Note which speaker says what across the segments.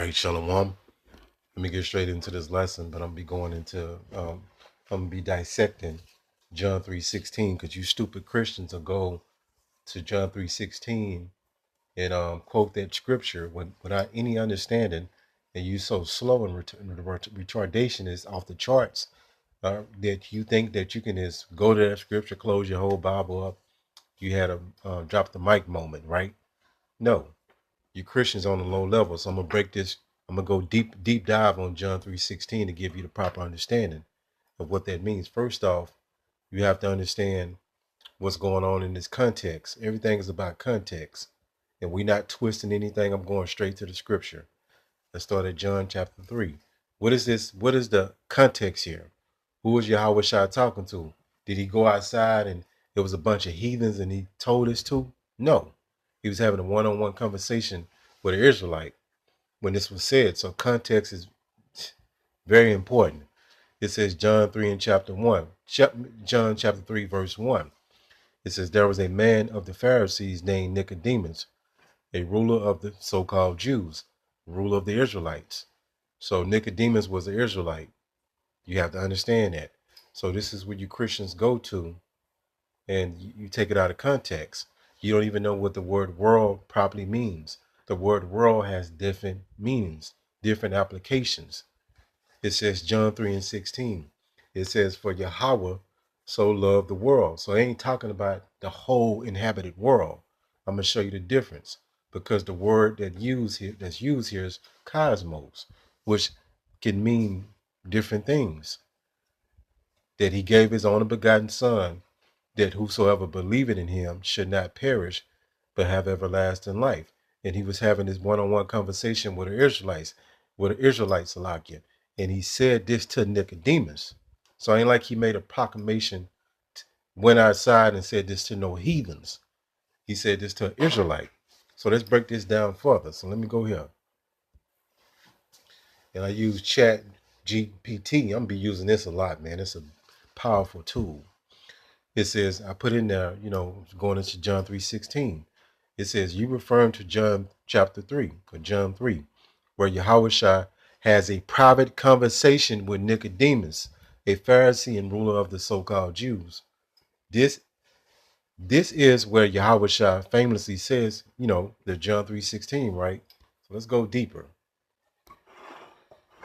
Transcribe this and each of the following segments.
Speaker 1: right, Shalom. Let me get straight into this lesson, but I'm gonna be going into I'm gonna be dissecting John 3:16 because you stupid Christians will go to John 3:16 and quote that scripture without any understanding, and you so slow and retardation is off the charts that you think that you can just go to that scripture, close your whole Bible up. You had a drop the mic moment, right? No, you Christians on a low level. So I'm gonna break this. I'm gonna go deep dive on John 3:16 to give you the proper understanding of what that means. First off, you have to understand what's going on in this context. Everything is about context, and we're not twisting anything. I'm going straight to the scripture. Let's start at John chapter 3. What is this? What is the context here? Who was Yahweh Shai talking to? Did he go outside and there was a bunch of heathens and he told this to? No. He was having a one-on-one conversation with an Israelite when this was said. So context is very important. It says John 3 in chapter 1. John chapter 3, verse 1. It says, there was a man of the Pharisees named Nicodemus, a ruler of the so-called Jews, ruler of the Israelites. So Nicodemus was an Israelite. You have to understand that. So this is what you Christians go to, and you take it out of context. You don't even know what the word world properly means. The word world has different meanings, different applications. It says John 3 and 16. It says, for Yahweh so loved the world. So it ain't talking about the whole inhabited world. I'm going to show you the difference, because the word that's used here is cosmos, which can mean different things. That he gave his only begotten son, that whosoever believeth in him should not perish, but have everlasting life. And he was having this one-on-one conversation with the Israelites, Salakia. And he said this to Nicodemus. So it ain't like he made a proclamation, went outside and said this to no heathens. He said this to an Israelite. So let's break this down further. So let me go here. And I use Chat GPT. I'm gonna be using this a lot, man. It's a powerful tool. It says, I put in there, going into John 3:16. It says, you referring to John chapter 3, or John 3, where Yahushua has a private conversation with Nicodemus, a Pharisee and ruler of the so-called Jews. This is where Yahushua famously says, the John 3:16, right? So let's go deeper.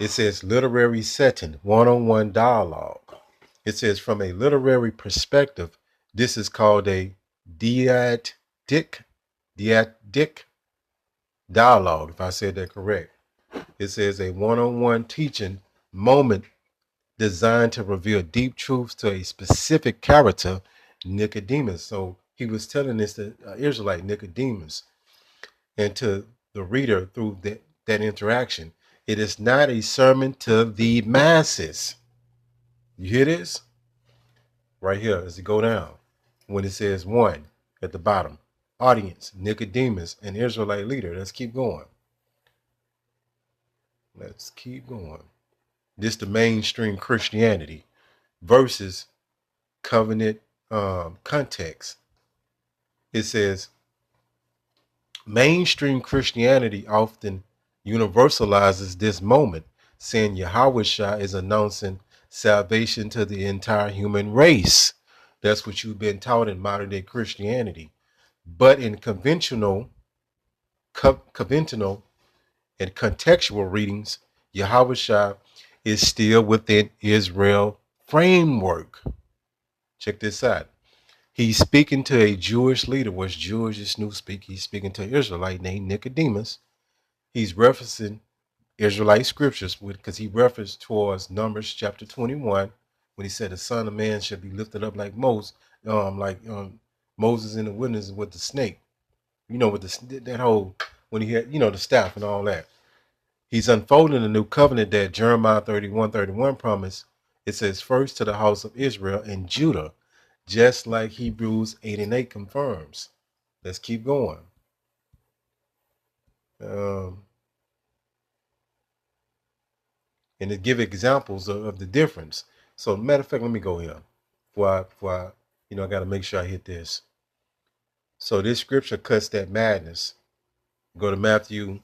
Speaker 1: It says literary setting, one-on-one dialogue. It says from a literary perspective, this is called a didactic dialogue, if I said that correct. It says a one-on-one teaching moment designed to reveal deep truths to a specific character, Nicodemus. So he was telling this to Israelite Nicodemus, and to the reader through that interaction. It is not a sermon to the masses. You hear this? Right here as it go down. When it says 1 at the bottom. Audience, Nicodemus, an Israelite leader. Let's keep going. Let's keep going. This the mainstream Christianity versus covenant context. It says mainstream Christianity often universalizes this moment, saying Yahweh is announcing salvation to the entire human race. That's what you've been taught in modern day Christianity. But in conventional and contextual readings, Yahweh is still within Israel framework. Check this out. He's speaking to a Jewish leader. What's Jewish is new speak. He's speaking to an Israelite named Nicodemus. He's referencing Israelite scriptures because he referenced towards Numbers chapter 21 when he said the Son of Man should be lifted up like Moses, Moses in the wilderness with the snake. With that whole, when he had, the staff and all that. He's unfolding a new covenant that Jeremiah 31:31 promised. It says, first to the house of Israel and Judah, just like Hebrews 8 and 8 confirms. Let's keep going. And to give examples of the difference. So, matter of fact, let me go here. Before I I got to make sure I hit this. So this scripture cuts that madness. Go to Matthew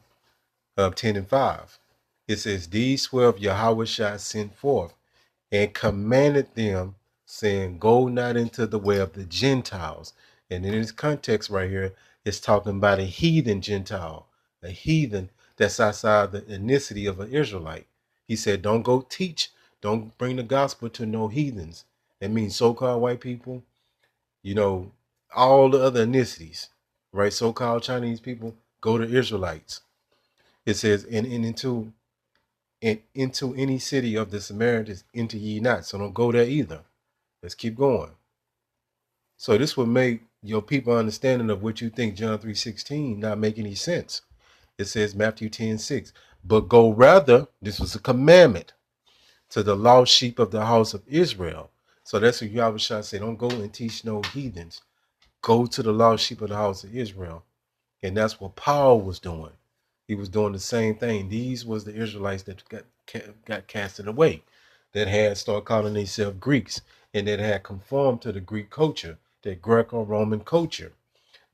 Speaker 1: 10 and 5. It says, these 12 Yahweh Shai sent forth and commanded them, saying, go not into the way of the Gentiles. And in this context right here, it's talking about a heathen Gentile, a heathen that's outside the ethnicity of an Israelite. He said, don't go teach, don't bring the gospel to no heathens. That means so-called white people, you know, all the other ethnicities, right? So-called Chinese people, go to Israelites. It says, and into any city of the Samaritans enter ye not. So don't go there either. Let's keep going. So this would make your people understanding of what you think John 3:16 not make any sense. It says Matthew 10:6, but go rather, this was a commandment, to the lost sheep of the house of Israel. So that's what Yahweh Shai say, don't go and teach no heathens. Go to the lost sheep of the house of Israel. And that's what Paul was doing. He was doing the same thing. These was the Israelites that got casted away, that had started calling themselves Greeks, and that had conformed to the Greek culture, that Greco-Roman culture.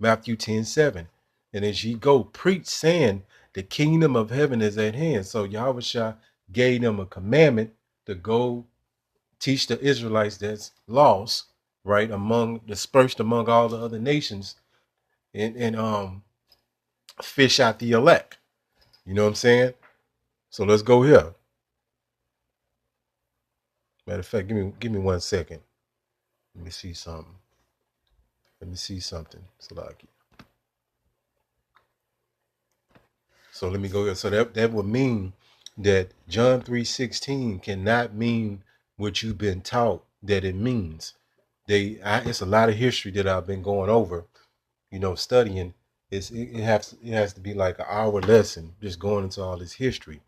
Speaker 1: Matthew 10:7. And as ye go, preach, saying, the kingdom of heaven is at hand. So Yahweh Shai gave them a commandment to go teach the Israelites that's lost, right, dispersed among all the other nations, and fish out the elect. You know what I'm saying? So let's go here. Matter of fact, give me 1 second. Let me see something. Salaki. So let me go here. So that would mean that John 3:16 cannot mean what you've been taught that it means. It's a lot of history that I've been going over, studying. It has to be like an hour lesson just going into all this history,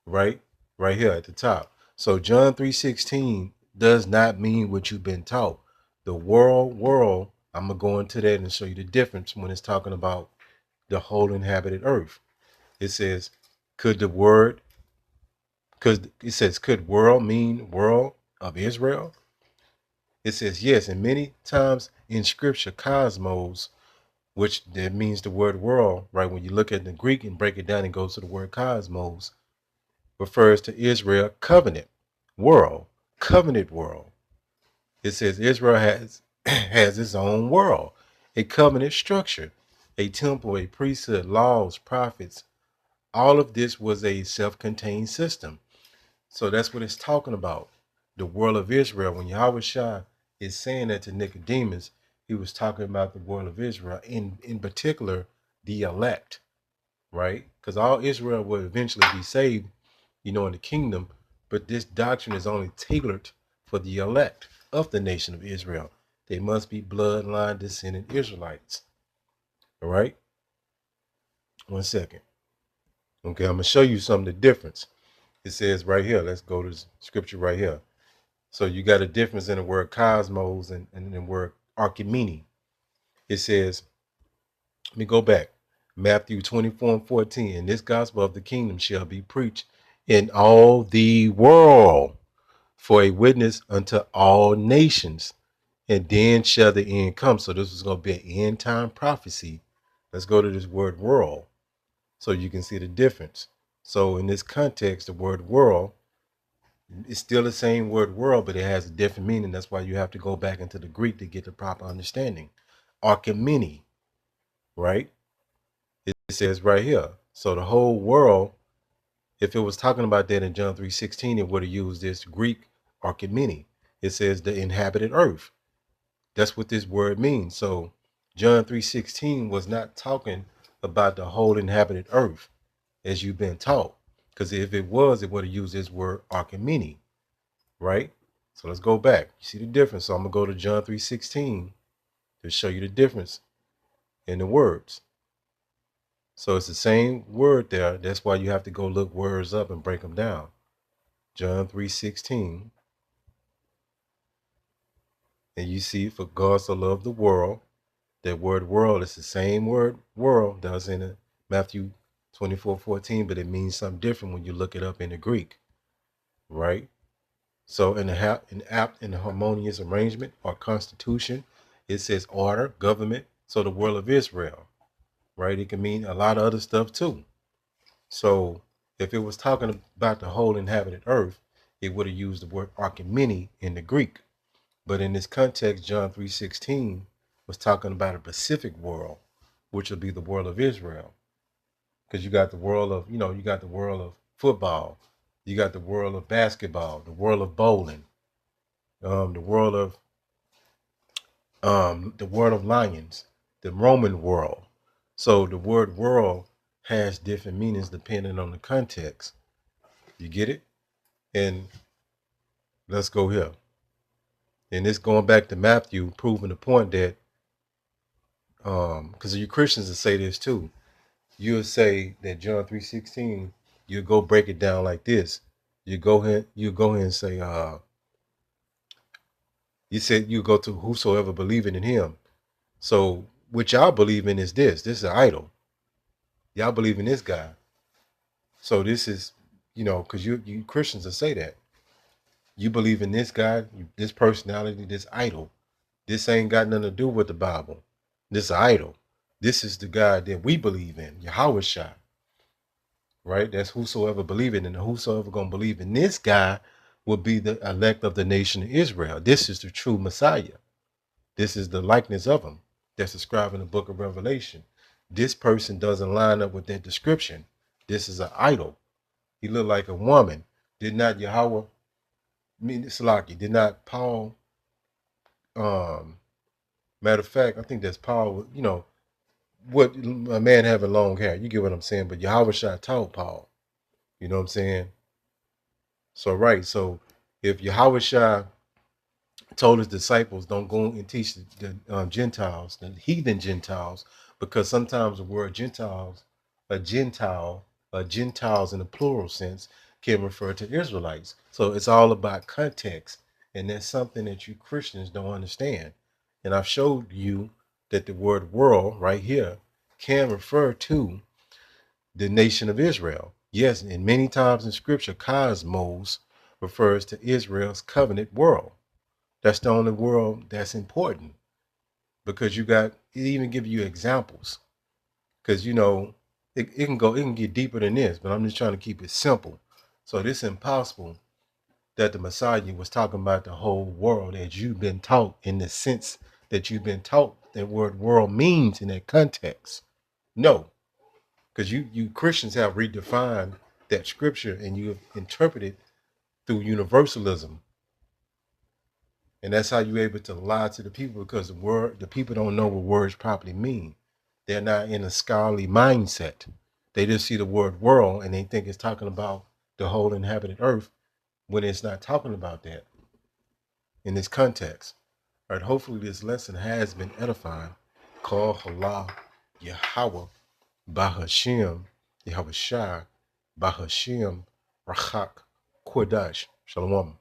Speaker 1: right? Right here at the top. So John 3:16 does not mean what you've been taught. The world, I'm gonna go into that and show you the difference when it's talking about the whole inhabited earth. It says, could world mean world of Israel? It says yes, and many times in scripture, cosmos, which that means the word world, right? When you look at the Greek and break it down, it goes to the word cosmos, refers to Israel covenant world. It says Israel has its own world, a covenant structure, a temple, a priesthood, laws, prophets. All of this was a self-contained system. So that's what it's talking about. The world of Israel. When Yahweh Shai is saying that to Nicodemus, he was talking about the world of Israel, in particular, the elect, right? Because all Israel will eventually be saved, in the kingdom, but this doctrine is only tailored for the elect of the nation of Israel. They must be bloodline descendant Israelites. All right? 1 second. Okay, I'm going to show you some of the difference. It says right here, let's go to the scripture right here. So you got a difference in the word cosmos and the word archimene. It says, let me go back. Matthew 24:14, and this gospel of the kingdom shall be preached in all the world for a witness unto all nations, and then shall the end come. So this is going to be an end time prophecy. Let's go to this word world so you can see the difference. So in this context, the word world is still the same word world, but it has a different meaning. That's why you have to go back into the Greek to get the proper understanding. Archimene, right? It says right here. So the whole world, if it was talking about that in John 3:16, it would have used this Greek archimene. It says the inhabited earth. That's what this word means. So John 3:16 was not talking about the whole inhabited earth as you've been taught. Because if it was, it would have used this word archimene, right? So let's go back. You see the difference. So I'm gonna go to John 3:16 to show you the difference in the words. So it's the same word there. That's why you have to go look words up and break them down. John 3:16. And you see, for God so loved the world. That word world is the same word world that was in Matthew 24:14, but it means something different when you look it up in the Greek, right? So in the harmonious arrangement or constitution, it says order, government. So the world of Israel, right? It can mean a lot of other stuff too. So if it was talking about the whole inhabited earth, it would have used the word archimene in the Greek. But in this context, John 3:16 was talking about a Pacific world, which would be the world of Israel. Because you got the world of, you got the world of football, you got the world of basketball, the world of bowling, the world of lions, the Roman world. So the word world has different meanings depending on the context. You get it? And let's go here. And this going back to Matthew, proving the point that because you Christians will say this too. You'll say that John 3:16, you go break it down like this. You go ahead and say, you said you go to whosoever believing in him. So what y'all believe in is this. This is an idol. Y'all believe in this guy. So this is, because you Christians will say that. You believe in this guy, this personality, this idol. This ain't got nothing to do with the Bible. This idol. This is the God that we believe in, Yahweh Shai. Right? That's whosoever believe in, and whosoever gonna believe in this guy will be the elect of the nation of Israel. This is the true Messiah. This is the likeness of him that's described in the book of Revelation. This person doesn't line up with that description. This is an idol. He looked like a woman. Did not Yahweh, Salaki, did not Paul, matter of fact, I think that's Paul, what a man having long hair. You get what I'm saying? But Yahweh Shai taught Paul. You know what I'm saying? So, right. So, if Yahweh Shai told his disciples, don't go and teach the Gentiles, the heathen Gentiles, because sometimes the word Gentiles, a Gentile, Gentiles in a plural sense, can refer to Israelites. So it's all about context. And that's something that you Christians don't understand. And I've showed you that the word world right here can refer to the nation of Israel. Yes, and many times in scripture, cosmos refers to Israel's covenant world. That's the only world that's important, because it even give you examples, because it can get deeper than this, but I'm just trying to keep it simple. So this is impossible that the Messiah was talking about the whole world as you've been taught, in the sense that you've been taught that word world means in that context. No, because you Christians have redefined that scripture and you have interpreted through universalism. And that's how you're able to lie to the people, because the people don't know what words properly mean. They're not in a scholarly mindset. They just see the word world and they think it's talking about the whole inhabited earth, when it's not talking about that in this context. All right, hopefully this lesson has been edifying. Call Allah Yahweh Bahashim Yahweh Shai Bahashim Rachak Kodash. Shalom.